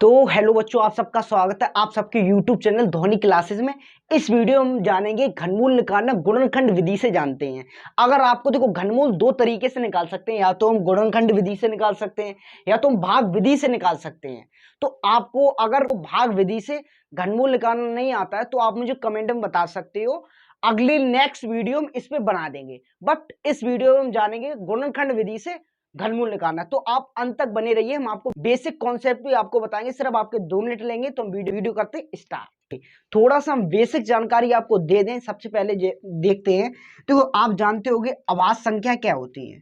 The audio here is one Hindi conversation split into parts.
तो हेलो बच्चों, आप सबका स्वागत है आप सबके YouTube चैनल ध्वनि क्लासेस में। इस वीडियो में हम जानेंगे घनमूल निकालना गुणनखंड विधि से जानते हैं। अगर आपको देखो घनमूल दो तरीके से निकाल सकते हैं, या तो हम गुणनखंड विधि से निकाल सकते हैं या तो हम भाग विधि से निकाल सकते हैं। तो आपको अगर भाग विधि से घनमूल निकालना नहीं आता है तो आप मुझे कमेंट में बता सकते हो, अगली नेक्स्ट वीडियो में इस पे बना देंगे। बट इस वीडियो में हम जानेंगे गुणनखंड विधि से घनमूल निकालना। तो आप अंत तक बने रहिए, हम आपको बेसिक कॉन्सेप्ट भी आपको बताएंगे। सिर्फ आपके 2 मिनट लेंगे तो हम वीडियो करते हैं स्टार्ट। थोड़ा सा हम बेसिक जानकारी आपको दे दें। सबसे पहले देखते हैं, तो आप जानते होंगे आवाज संख्या क्या होती है।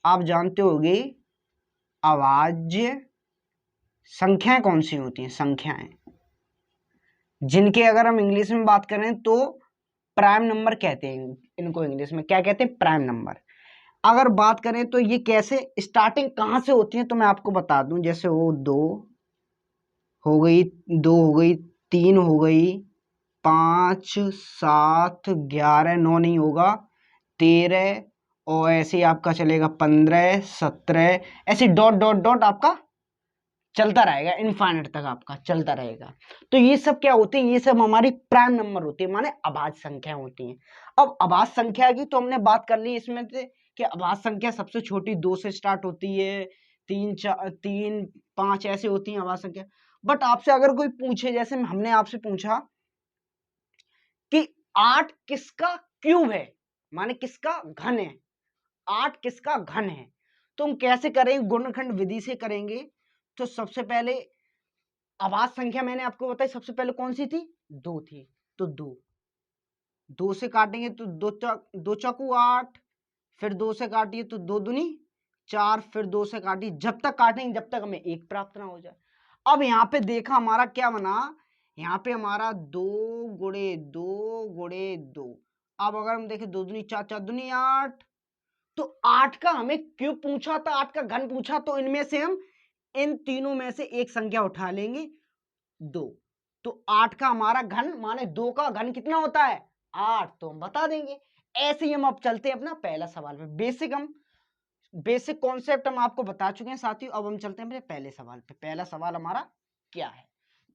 आप जानते होंगे आवाज संख्याएं कौन सी होती हैं। संख्याएं जिनके अगर हम इंग्लिश में बात करें तो प्राइम नंबर कहते हैं। इनको इंग्लिश में क्या कहते हैं? Prime number. अगर बात करें तो ये कैसे स्टार्टिंग कहां से होती है तो मैं आपको बता दूं। जैसे वो 2 हो गई, 2 हो गई, 3 हो गई, 5, 7, 11, 9 नहीं होगा, 13, और ऐसे ही आपका चलेगा 15, 17, ऐसे डॉट डॉट डॉट आपका चलता रहेगा, इनफाइनाइट तक आपका चलता रहेगा। तो ये सब क्या होते हैं? ये सब हमारी प्राइम नंबर होती है, माने अभाज्य संख्या होती हैं। अब अभाज्य संख्या की तो हमने बात कर ली इसमें से कि अभाज्य संख्या सबसे छोटी 2 से स्टार्ट होती है, 3, 4, 3, 5 ऐसे होती है अभाज्य संख्या। बट आपसे अगर कोई पूछे, जैसे हमने आपसे पूछा कि 8 किसका क्यूब है, माने किसका घन है, 8 किसका घन है, तो हम कैसे करेंगे? गुणनखंड विधि से करेंगे। तो सबसे पहले अभाज्य संख्या मैंने आपको बताई, सबसे पहले कौन सी थी? 2 थी। तो 2 से काटेंगे तो 2 चौकू 8, फिर 2 से काटिए तो 2 दूनी 4, फिर 2 से काटिए, जब तक काटेंगे जब तक हमें 1 प्राप्त ना हो जाए। अब यहाँ पे देखा हमारा क्या बना, यहाँ पे हमारा 2 गुणे 2 गुणे 2। अब अगर हम देखें 2 दूनी 4, 4 दूनी 8, तो 8 का हमें क्यूब पूछा था, 8 का घन पूछा, तो इनमें से हम इन तीनों में से एक संख्या उठा लेंगे, 2। तो 8 का हमारा घन माने 2 का घन कितना होता है? 8, तो हम बता देंगे। ऐसे ही हम अब चलते हैं अपना पहला सवाल पे। बेसिक कॉन्सेप्ट हम आपको बता चुके हैं साथियों। अब हम चलते हैं अपने पहले सवाल पे। पहला सवाल हमारा क्या है?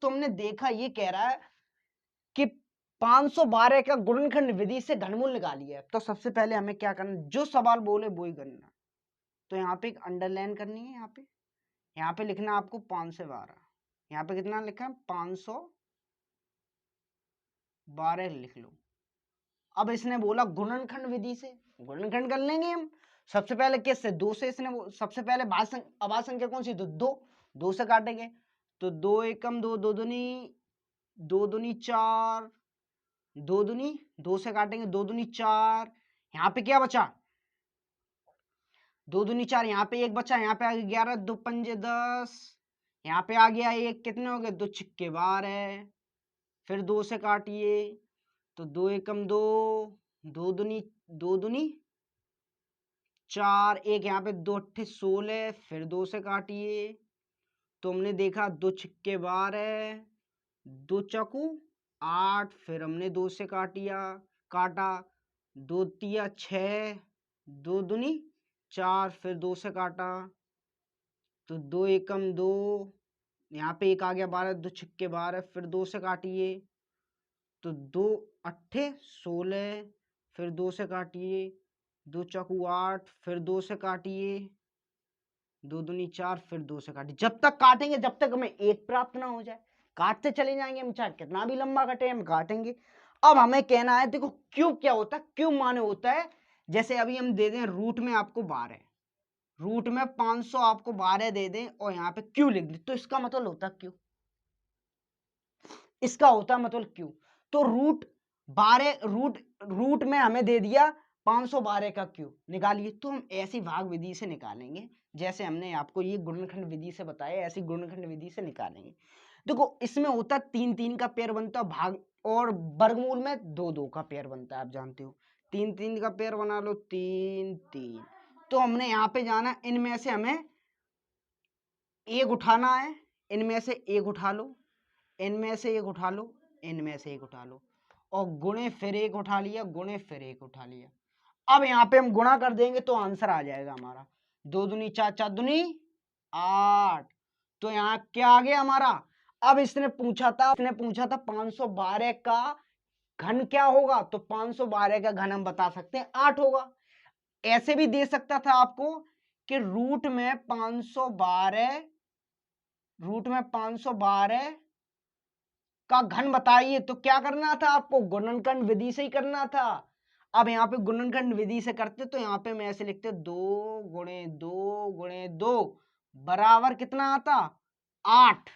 तो हमने देखा ये कह रहा है कि 512 का गुणनखंड विधि से घनमूल निकालिए। तो सबसे पहले हमें क्या करना, जो सवाल बोले वो ही करना। तो यहाँ पे एक अंडरलाइन करनी है, यहाँ पे लिखना आपको 5 से 12। यहाँ पे कितना लिखा है? 512 लिख लो। अब इसने बोला गुणनखंड विधि से, गुणनखंड कर लेंगे हम। सबसे पहले किससे? 2 से। इसने सबसे पहले अभाज्य संख्या कौन सी? तो 2 से काटेंगे तो 2 एकम 2, 2 दूनी 4, 2 दूनी 2 से काटेंगे 2 दूनी 4। यहाँ पे क्या बचा? 2 दूनी 4, यहाँ पे 1 बचा, यहाँ पे आ गया 11, 2 पंजे 10, यहाँ पे आ गया 1, कितने हो गए? 2 छिक्के 12, फिर 2 से काटिए तो 2 एकम 2, 2 दूनी 4, 1 यहाँ पे 2 अट्ठे 16, फिर 2 से काटिए तो हमने देखा 2 छिक्के 12, 2 चौकू 8, फिर हमने 2 से काटा 2 तिया 6, 2 दूनी 4, फिर 2 से काटा तो 2 एकम 2, यहाँ पे 1 आ गया 12, 2 छिक्के 12, फिर 2 से काटिए तो 2 अट्ठे 16, फिर 2 से काटिए 2 चौकू 8, फिर 2 से काटिए 2 दूनी 4, फिर 2 से काटिए। जब तक काटेंगे जब तक हमें 1 प्राप्त ना हो जाए, काटते चले जाएंगे हम, चाहे कितना भी लंबा कटे हम काटेंगे। अब हमें कहना है, देखो क्यूब क्या होता है? क्यूब माने होता है, जैसे अभी हम दे दें रूट में आपको 12, रूट में 500 आपको 12 दे दें और यहाँ पे क्यू लिख दें, तो इसका मतलब होता है क्यू, इसका होता है मतलब क्यू। तो रूट 12, रूट में हमें दे दिया 512 का क्यू, निकालिए। तो हम ऐसी भाग विधि से निकालेंगे, जैसे हमने आपको ये गुणनखंड विधि से बताया, ऐसी गुणनखंड विधि से निकालेंगे। देखो इसमें होता है 3 3 का पेयर बनता है भाग, और वर्गमूल में 2 2 का पेयर बनता है, आप जानते हो। 3 3 का पेयर बना लो, 3 3। तो हमने यहाँ पे जाना, इनमें से हमें एक उठाना है, इनमें से एक उठा लो, इनमें से एक उठा लो, इनमें से एक उठा लो, और गुणे फिर एक उठा लिया, गुणे फिर एक उठा लिया। अब यहाँ पे हम गुणा कर देंगे तो आंसर आ जाएगा हमारा 2 दूनी 4, 4 दूनी 8, तो यहाँ क्या आ गया हमारा। अब इसने पूछा था 512 का घन क्या होगा, तो 512 का घन हम बता सकते हैं 8 होगा। ऐसे भी दे सकता था आपको कि रूट में 512 का घन बताइए, तो क्या करना था आपको, गुणनखंड विधि से ही करना था। अब यहाँ पे गुणनखंड विधि से करते तो यहाँ पे मैं ऐसे लिखते 2 गुणे 2 गुणे 2 बराबर कितना आता, 8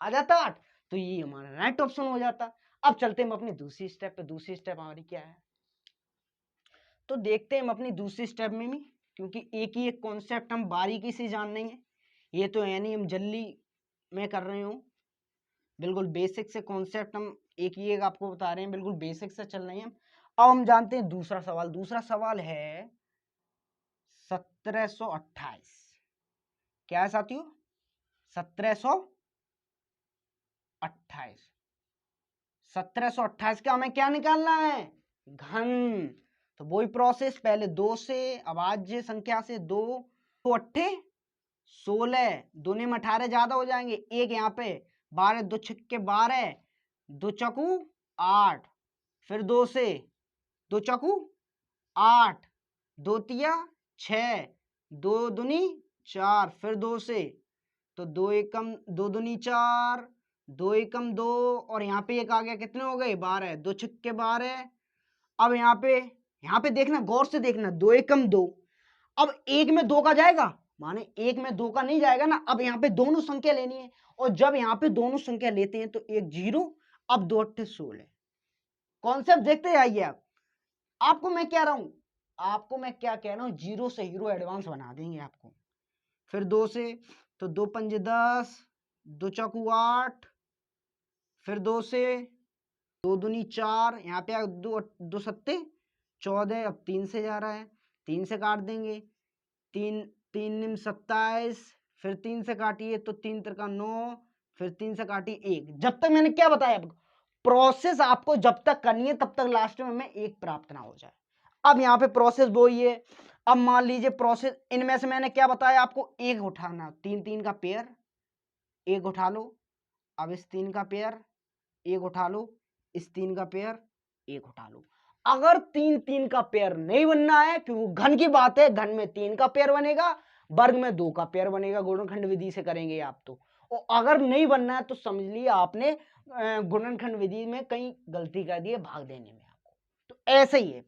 आ जाता 8। तो ये हमारा राइट ऑप्शन हो जाता। अब चलते हैं हम अपनी दूसरी स्टेप पे। दूसरी स्टेप हमारी क्या है, तो देखते हैं हम अपनी दूसरी स्टेप में भी, क्योंकि एक ही एक कॉन्सेप्ट हम बारीकी से जान लेंगे। ये तो यानी हम जल्दी में कर रहे हूँ, बिल्कुल बेसिक से कॉन्सेप्ट हम एक ही एक आपको बता रहे हैं, बिल्कुल बेसिक से चल रहे हैं। अब हम जानते हैं दूसरा सवाल। दूसरा सवाल है 1728। क्या है साथियों, 1728। 1728 का हमें क्या निकालना है, घन। तो वही प्रोसेस, पहले 2 से अभाज्य संख्या से 2 तो 8 16 दूने में 18 ज्यादा हो जाएंगे, एक यहाँ पे 12 2 छक्के 12 2 चकू 8, फिर 2 से 2 चकू 8 2 तिया 6 2 दुनी 4, फिर 2 से तो 2 एकम 2 दुनी 4 2 एकम 2 और यहाँ पे एक आ गया, कितने हो गए 12 2 छक्के 12। अब यहाँ पे देखना, गौर से देखना, 2 एकम 2। अब एक में 2 का जाएगा, माने एक में 2 का नहीं जाएगा ना। अब यहाँ पे दोनों संख्या लेनी है, और जब यहाँ पे दोनों संख्या लेते हैं तो एक 0, अब 2 8 16। कॉन्सेप्ट देखते जाइए आप। आपको मैं क्या कह रहा हूँ, 0 से हीरो एडवांस बना देंगे आपको। फिर 2 से तो 2 पंजे 10 2 चौकू 8, फिर 2 से 2 दूनी 4, यहाँ पे 2 सत्ते 14, अब 3 से जा रहा है, 3 से काट देंगे, 3 3 निम 27, फिर 3 से काटिए तो 3 त्रिका 9, फिर 3 से काटिए 1। जब तक मैंने क्या बताया आपको, प्रोसेस आपको जब तक करनी है तब तक लास्ट में हमें 1 प्राप्त ना हो जाए। अब यहाँ पे प्रोसेस वो ही है। अब मान लीजिए प्रोसेस, इनमें से मैंने क्या बताया आपको, 1 उठाना, 3 3 का पेयर 1 उठा लो। अब इस 3 का पेयर 1 उठा लो, इस 3 का पेयर 1 उठा लो। अगर 3 3 का पेयर नहीं बनना है, क्योंकि घन की बात है, घन में 3 का पेयर बनेगा, वर्ग में 2 का पेयर बनेगा, गुणनखंड विधि से करेंगे आप तो। और अगर नहीं बनना है तो समझ लिए आपने गुणनखंड विधि में कहीं गलती कर दी है भाग देने में आपको। तो ऐसे ही है।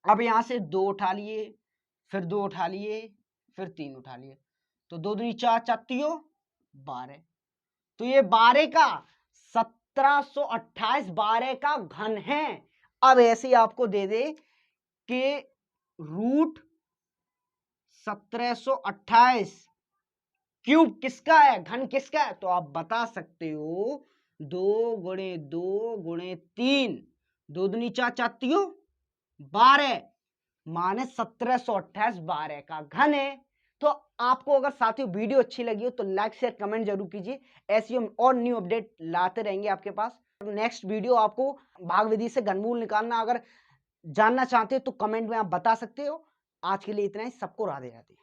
अब यहां से 2 उठा लिए, फिर 2 उठा लिए, फिर 3 उठा लिए, तो 2 दूनी 4 चातियो 12। तो ये 12 का 1728 12 का घन है। अब ऐसे ही आपको दे दे कि रूट 1728 क्यूब किसका है, घन किसका है, तो आप बता सकते हो 2 गुणे 2 गुणे 3, 2 दूनी 4 चातियो 12, माने 1728 12 का घन है। तो आपको अगर साथियों वीडियो अच्छी लगी हो तो लाइक शेयर कमेंट जरूर कीजिए। ऐसी हम और न्यू अपडेट लाते रहेंगे आपके पास। नेक्स्ट वीडियो आपको भाग विधि से घनमूल निकालना अगर जानना चाहते हो तो कमेंट में आप बता सकते हो। आज के लिए इतना ही, सबको राधे राधे।